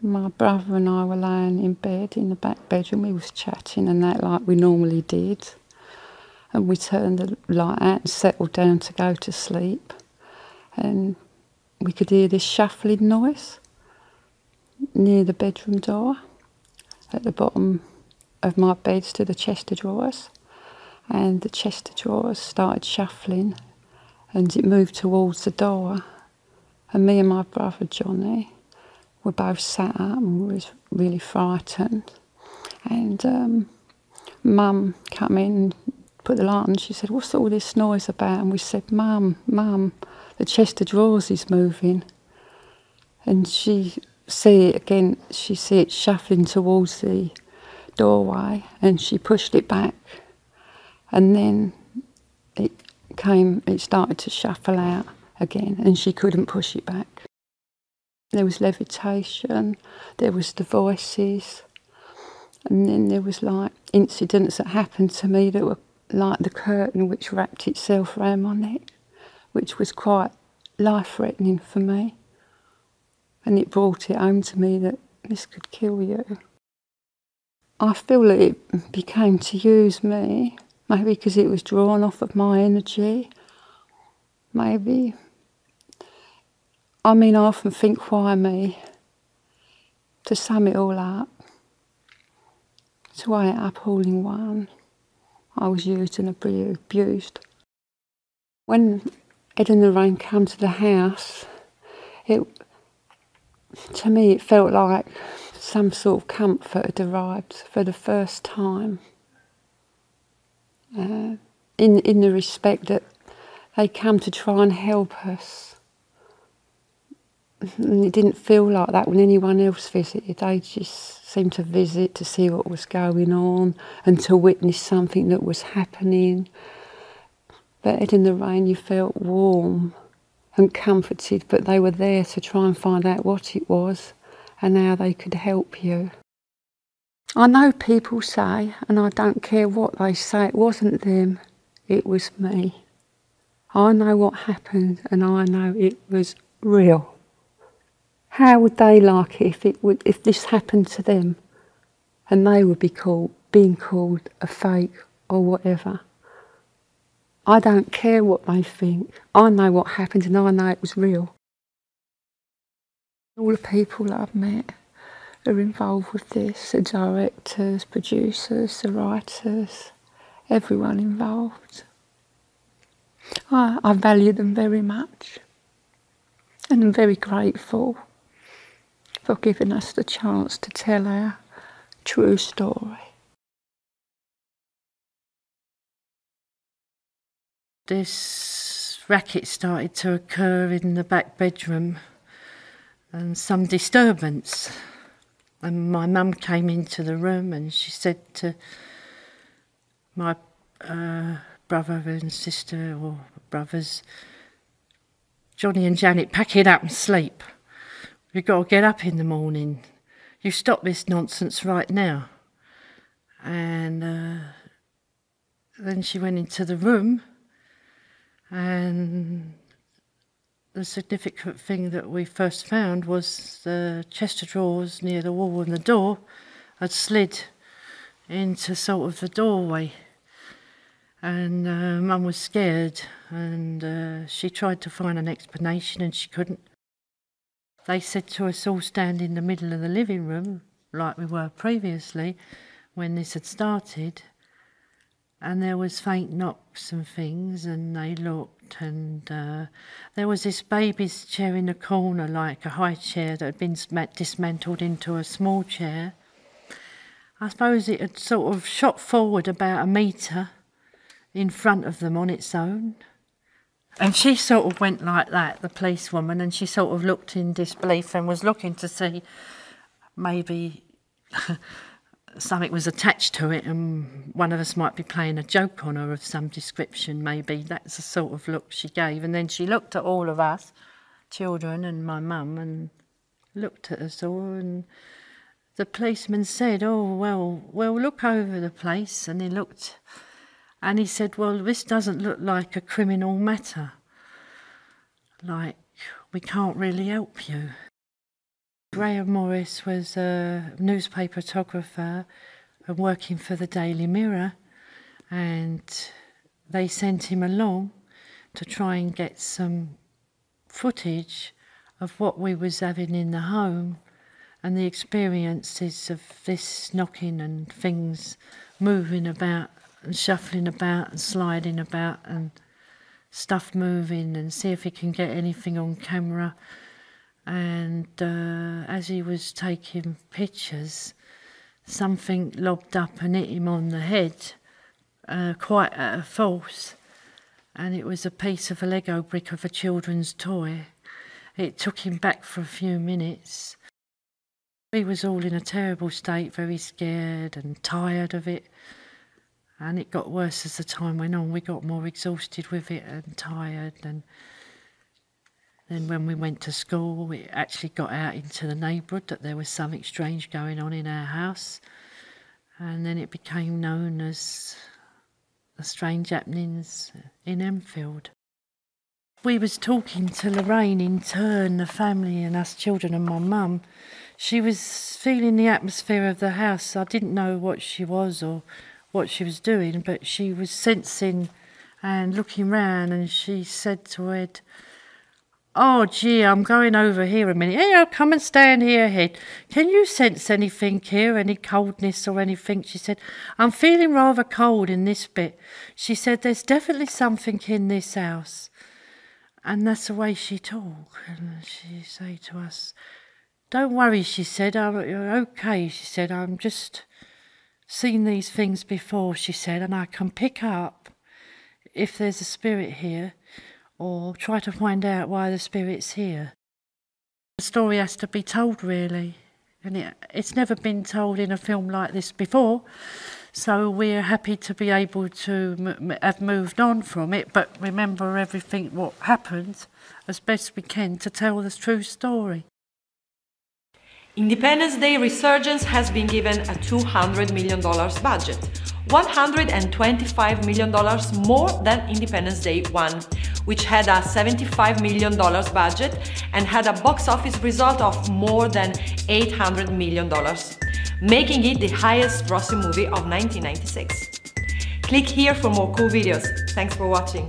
My brother and I were laying in bed in the back bedroom. We was chatting and that like we normally did. And we turned the light out and settled down to go to sleep. And we could hear this shuffling noise near the bedroom door. At the bottom of my bed stood a chest of drawers. And the chest of drawers started shuffling and it moved towards the door. And me and my brother Johnny were both sat up and we was really frightened. And Mum came in and put the light on and she said, "What's all this noise about?" And we said, Mum, the chest of drawers is moving." And she see it again, she see it shuffling towards the doorway and she pushed it back. And then it started to shuffle out again and she couldn't push it back. There was levitation, there was the voices, and then there was like incidents that happened to me that were like the curtain which wrapped itself around my neck, which was quite life-threatening for me. And it brought it home to me that this could kill you. I feel that it became to use me, maybe because it was drawn off of my energy, maybe. I mean, I often think, why me? To sum it all up, to weigh it up all in one, I was used and abused. When Ed and Lorraine came to the house, to me it felt like some sort of comfort had arrived for the first time. In the respect that they come to try and help us. And it didn't feel like that when anyone else visited. They just seemed to visit to see what was going on and to witness something that was happening. But Ed and Lorraine, you felt warm and comforted, but they were there to try and find out what it was and how they could help you. I know people say, and I don't care what they say, it wasn't them, it was me. I know what happened and I know it was real. How would they like it if this happened to them and they would be being called a fake or whatever? I don't care what they think. I know what happened and I know it was real. All the people that I've met are involved with this, the directors, producers, the writers, everyone involved. I value them very much and I'm very grateful for giving us the chance to tell our true story. This racket started to occur in the back bedroom and some disturbance. And my mum came into the room and she said to my brother and sister, or brothers, "Johnny and Janet, pack it up and sleep. You've got to get up in the morning. You stop this nonsense right now." And then she went into the room, and the significant thing that we first found was the chest of drawers near the wall and the door had slid into sort of the doorway. And Mum was scared and she tried to find an explanation and she couldn't. They said to us all stand in the middle of the living room, like we were previously when this had started, and there was faint knocks and things, and they looked, and there was this baby's chair in the corner, like a high chair that had been dismantled into a small chair. I suppose it had sort of shot forward about a metre in front of them on its own. And she sort of went like that, the policewoman, and she sort of looked in disbelief and was looking to see maybe something was attached to it and one of us might be playing a joke on her of some description, maybe. That's the sort of look she gave. And then she looked at all of us, children and my mum, and looked at us all, and the policeman said, "Oh, well, look over the place." And he looked, and he said, "Well, this doesn't look like a criminal matter. Like, we can't really help you." Graham Morris was a newspaper photographer and working for the Daily Mirror, and they sent him along to try and get some footage of what we was having in the home and the experiences of this knocking and things moving about and shuffling about and sliding about and stuff moving, and see if he can get anything on camera. And as he was taking pictures, something lobbed up and hit him on the head, quite at a force, and it was a piece of a Lego brick of a children's toy. It took him back for a few minutes. He was all in a terrible state, very scared and tired of it, and it got worse as the time went on. We got more exhausted with it and tired, and then when we went to school, it actually got out into the neighbourhood that there was something strange going on in our house. And then it became known as the strange happenings in Enfield. We was talking to Lorraine in turn, the family and us children and my mum. She was feeling the atmosphere of the house. I didn't know what she was or what she was doing, but she was sensing and looking round, and she said to Ed, "Oh, gee, I'm going over here a minute. Hey, I'll come and stand here ahead. Can you sense anything here, any coldness or anything?" She said, "I'm feeling rather cold in this bit." She said, "There's definitely something in this house." And that's the way she talked. And she say to us, "Don't worry," she said, "You're okay." She said, "I'm just seen these things before," she said, "and I can pick up if there's a spirit here, or try to find out why the spirit's here." The story has to be told, really, and it's never been told in a film like this before, so we're happy to be able to have moved on from it, but remember everything what happened as best we can to tell the true story. Independence Day Resurgence has been given a $200 million budget, $125 million more than Independence Day 1, which had a $75 million budget and had a box office result of more than $800 million, making it the highest grossing movie of 1996. Click here for more cool videos. Thanks for watching.